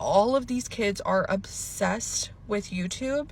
all of these kids are obsessed with YouTube.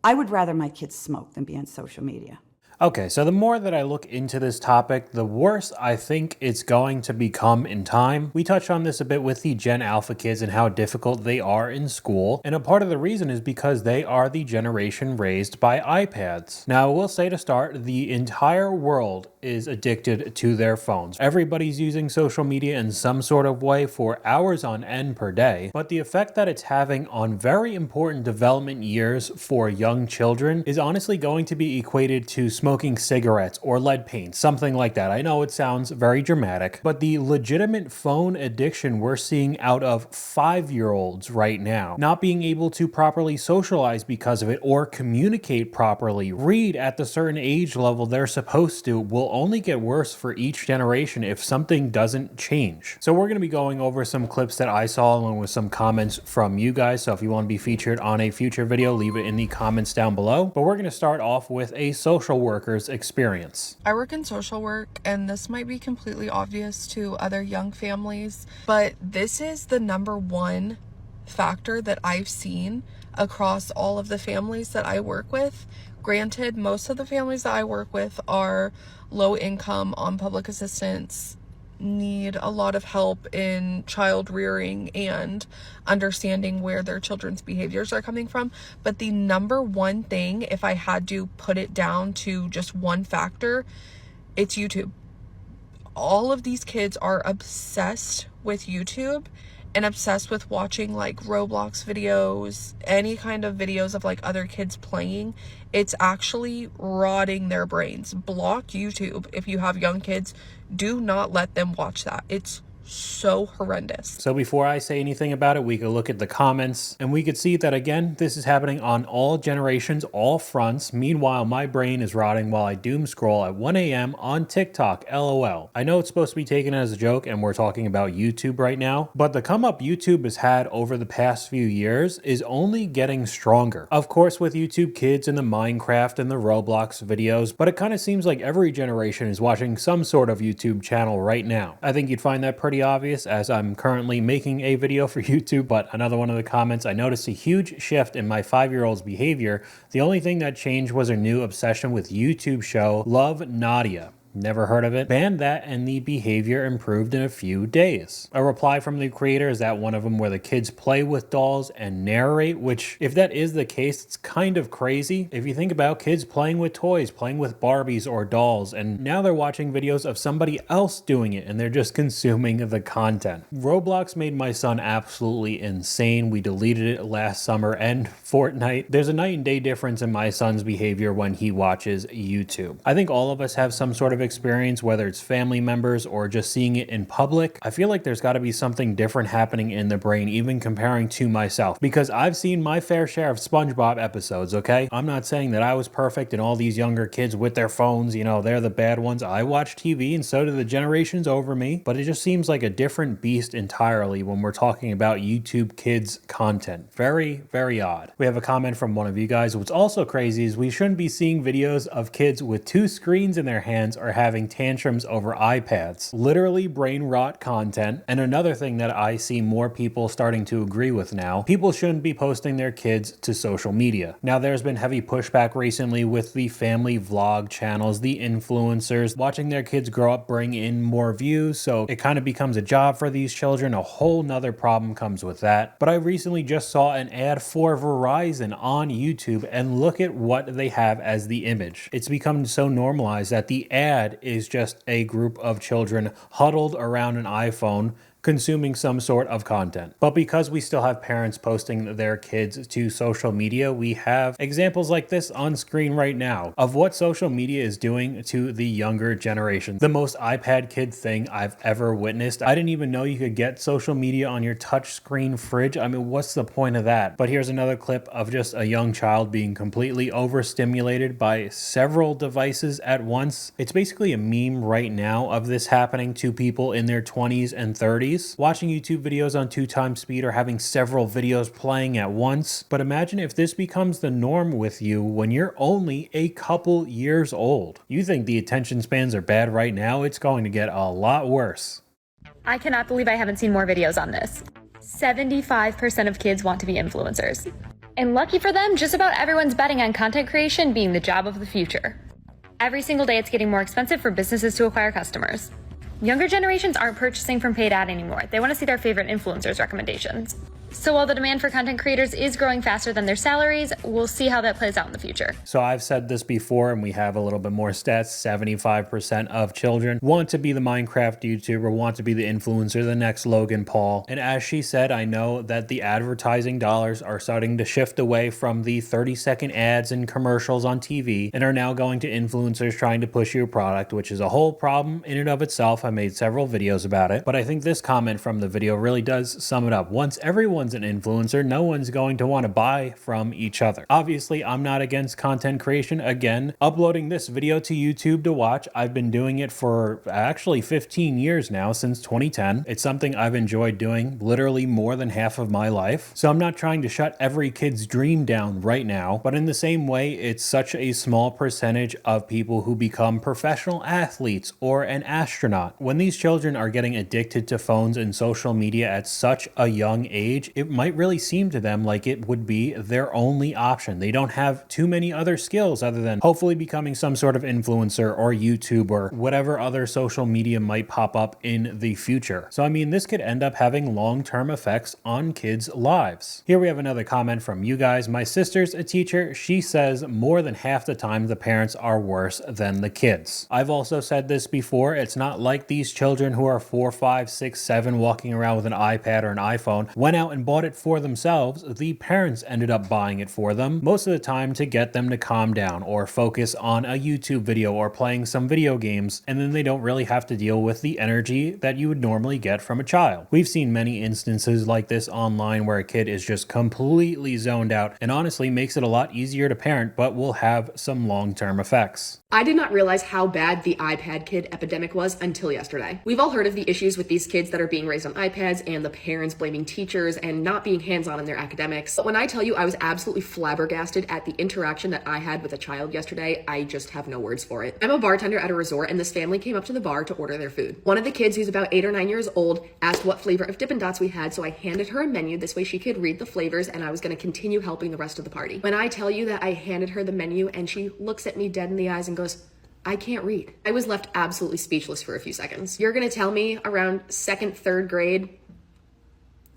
I would rather my kids smoke than be on social media. Okay, so the more that I look into this topic, the worse I think it's going to become in time. We touched on this a bit with the Gen Alpha kids and how difficult they are in school, and a part of the reason is because they are the generation raised by iPads. Now, I will say to start, the entire world is addicted to their phones. Everybody's using social media in some sort of way for hours on end per day, but the effect that it's having on very important development years for young children is honestly going to be equated to smoking cigarettes or lead paint, something like that. I know it sounds very dramatic, but the legitimate phone addiction we're seeing out of 5-year-olds right now, not being able to properly socialize because of it or communicate properly, read at the certain age level they're supposed to, will only get worse for each generation if something doesn't change. So we're going to be going over some clips that I saw along with some comments from you guys. So if you want to be featured on a future video, leave it in the comments down below. But we're going to start off with a social worker's experience. I work in social work, and this might be completely obvious to other young families, but this is the number one factor that I've seen across all of the families that I work with. Granted, most of the families that I work with are low income, on public assistance, need a lot of help in child rearing and understanding where their children's behaviors are coming from. But the number one thing, if I had to put it down to just one factor, it's YouTube. All of these kids are obsessed with YouTube and obsessed with watching like Roblox videos, any kind of videos of like other kids playing. It's actually rotting their brains. Block YouTube if you have young kids. Do not let them watch that. It's so horrendous. So before I say anything about it, we could look at the comments and we could see that again, this is happening on all generations, all fronts. Meanwhile, my brain is rotting while I doom scroll at 1 a.m. on TikTok, LOL. I know it's supposed to be taken as a joke and we're talking about YouTube right now, but the come up YouTube has had over the past few years is only getting stronger. Of course, with YouTube Kids and the Minecraft and the Roblox videos, but it kind of seems like every generation is watching some sort of YouTube channel right now. I think you'd find that pretty obvious as I'm currently making a video for YouTube, but another one of the comments, I noticed a huge shift in my 5-year-old's behavior. The only thing that changed was her new obsession with YouTube show Love Nadia. Never heard of it. Banned that and the behavior improved in a few days. A reply from the creator is that one of them where the kids play with dolls and narrate, which if that is the case, it's kind of crazy. If you think about kids playing with toys, playing with Barbies or dolls, and now they're watching videos of somebody else doing it and they're just consuming the content. Roblox made my son absolutely insane. We deleted it last summer, and Fortnite. There's a night and day difference in my son's behavior when he watches YouTube. I think all of us have some sort of experience, whether it's family members or just seeing it in public. I feel like there's got to be something different happening in the brain, even comparing to myself, because I've seen my fair share of SpongeBob episodes, okay? I'm not saying that I was perfect and all these younger kids with their phones, you know, they're the bad ones. I watch TV and so do the generations over me, but it just seems like a different beast entirely when we're talking about YouTube Kids content. Very, very odd. We have a comment from one of you guys. What's also crazy is we shouldn't be seeing videos of kids with 2 screens in their hands or having tantrums over iPads. Literally brain rot content. And another thing that I see more people starting to agree with now, people shouldn't be posting their kids to social media. Now there's been heavy pushback recently with the family vlog channels, the influencers, watching their kids grow up bring in more views, so it kind of becomes a job for these children. A whole nother problem comes with that. But I recently just saw an ad for Verizon on YouTube and look at what they have as the image. It's become so normalized that the ad is just a group of children huddled around an iPhone consuming some sort of content. But because we still have parents posting their kids to social media, we have examples like this on screen right now of what social media is doing to the younger generation. The most iPad kid thing I've ever witnessed. I didn't even know you could get social media on your touchscreen fridge. I mean, what's the point of that? But here's another clip of just a young child being completely overstimulated by several devices at once. It's basically a meme right now of this happening to people in their 20s and 30s. release, watching YouTube videos on 2x speed, or having several videos playing at once. But imagine if this becomes the norm with you when you're only a couple years old. You think the attention spans are bad right now? It's going to get a lot worse. I cannot believe I haven't seen more videos on this. 75% of kids want to be influencers. And lucky for them, just about everyone's betting on content creation being the job of the future. Every single day, it's getting more expensive for businesses to acquire customers. Younger generations aren't purchasing from paid ad anymore. They want to see their favorite influencers' recommendations. So while the demand for content creators is growing faster than their salaries, we'll see how that plays out in the future. So I've said this before, and we have a little bit more stats. 75% of children want to be the Minecraft YouTuber, want to be the influencer, the next Logan Paul. And as she said, I know that the advertising dollars are starting to shift away from the 30-second ads and commercials on TV and are now going to influencers trying to push your product, which is a whole problem in and of itself. I made several videos about it, but I think this comment from the video really does sum it up. Once everyone's an influencer, no one's going to want to buy from each other. Obviously, I'm not against content creation. Again, uploading this video to YouTube to watch, I've been doing it for actually 15 years now, since 2010. It's something I've enjoyed doing literally more than half of my life. So I'm not trying to shut every kid's dream down right now, but in the same way, it's such a small percentage of people who become professional athletes or an astronaut. When these children are getting addicted to phones and social media at such a young age, it might really seem to them like it would be their only option. They don't have too many other skills other than hopefully becoming some sort of influencer or YouTuber, whatever other social media might pop up in the future. So I mean, this could end up having long-term effects on kids' lives. Here we have another comment from you guys. My sister's a teacher. She says more than half the time the parents are worse than the kids. I've also said this before. It's not like these children who are 4, 5, 6, 7 walking around with an iPad or an iPhone went out and bought it for themselves. The parents ended up buying it for them, most of the time to get them to calm down or focus on a YouTube video or playing some video games, and then they don't really have to deal with the energy that you would normally get from a child. We've seen many instances like this online where a kid is just completely zoned out and honestly makes it a lot easier to parent, but will have some long-term effects. I did not realize how bad the iPad kid epidemic was until yesterday. We've all heard of the issues with these kids that are being raised on iPads and the parents blaming teachers and not being hands-on in their academics. But when I tell you I was absolutely flabbergasted at the interaction that I had with a child yesterday, I just have no words for it. I'm a bartender at a resort, and this family came up to the bar to order their food. One of the kids, who's about 8 or 9 years old, asked what flavor of Dippin' Dots we had, so I handed her a menu. This way she could read the flavors, and I was going to continue helping the rest of the party. When I tell you that I handed her the menu and she looks at me dead in the eyes and goes, "I can't read." I was left absolutely speechless for a few seconds. You're gonna tell me around 2nd, 3rd grade,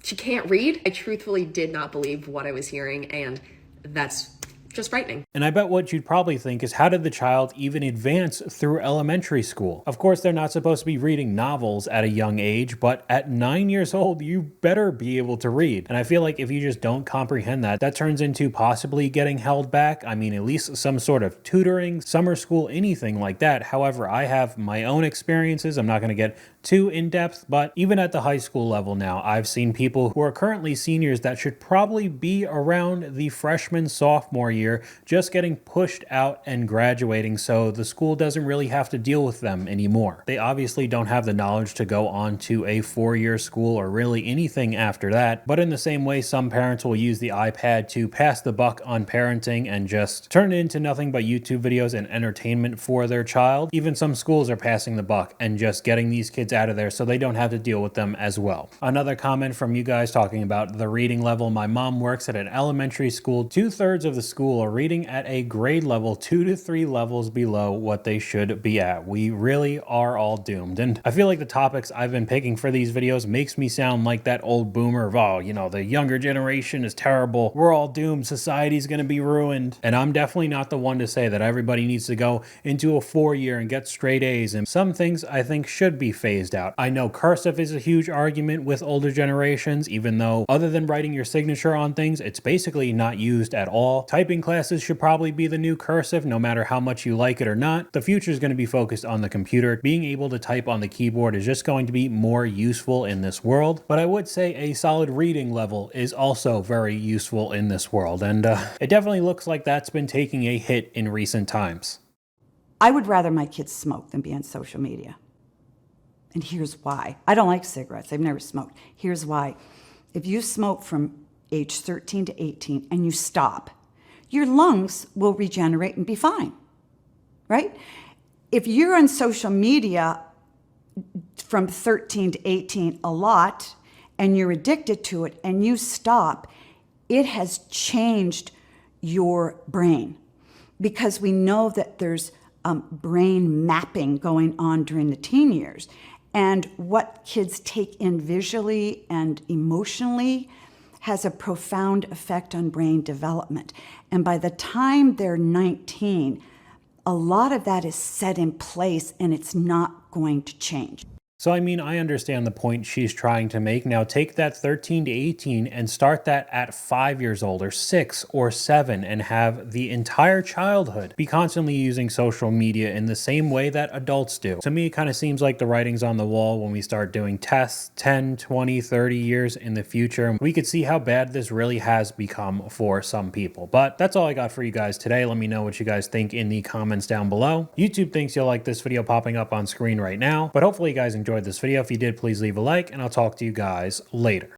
she can't read? I truthfully did not believe what I was hearing, and that's just frightening. And I bet what you'd probably think is, how did the child even advance through elementary school? Of course, they're not supposed to be reading novels at a young age, but at 9 years old, you better be able to read. And I feel like if you just don't comprehend that, that turns into possibly getting held back. I mean, at least some sort of tutoring, summer school, anything like that. However, I have my own experiences. I'm not going to get too in-depth, but even at the high school level now, I've seen people who are currently seniors that should probably be around the freshman, sophomore year, just getting pushed out and graduating, so the school doesn't really have to deal with them anymore. They obviously don't have the knowledge to go on to a 4-year school or really anything after that, but in the same way, some parents will use the iPad to pass the buck on parenting and just turn it into nothing but YouTube videos and entertainment for their child. Even some schools are passing the buck and just getting these kids out of there so they don't have to deal with them as well. Another comment from you guys talking about the reading level. My mom works at an elementary school. 2/3 of the school are reading at a grade level 2 to 3 levels below what they should be at. We really are all doomed. And I feel like the topics I've been picking for these videos makes me sound like that old boomer of, oh, you know, the younger generation is terrible. We're all doomed. Society's going to be ruined. And I'm definitely not the one to say that everybody needs to go into a 4-year and get straight A's. And some things I think should be phased out. I know cursive is a huge argument with older generations, even though other than writing your signature on things, it's basically not used at all. Typing classes should probably be the new cursive, no matter how much you like it or not. The future is going to be focused on the computer. Being able to type on the keyboard is just going to be more useful in this world. But I would say a solid reading level is also very useful in this world. And it definitely looks like that's been taking a hit in recent times. I would rather my kids smoke than be on social media. And here's why. I don't like cigarettes. I've never smoked. Here's why. If you smoke from age 13 to 18 and you stop, your lungs will regenerate and be fine, right? If you're on social media from 13 to 18 a lot and you're addicted to it and you stop, it has changed your brain, because we know that there's brain mapping going on during the teen years. And what kids take in visually and emotionally has a profound effect on brain development. And by the time they're 19, a lot of that is set in place and it's not going to change. So, I mean, I understand the point she's trying to make. Now, take that 13 to 18 and start that at 5 years old or 6 or 7 and have the entire childhood be constantly using social media in the same way that adults do. To me, it kind of seems like the writing's on the wall when we start doing tests 10, 20, 30 years in the future. We could see how bad this really has become for some people. But that's all I got for you guys today. Let me know what you guys think in the comments down below. YouTube thinks you'll like this video popping up on screen right now, but hopefully you guys enjoyed this video. If you did, please leave a like, and I'll talk to you guys later.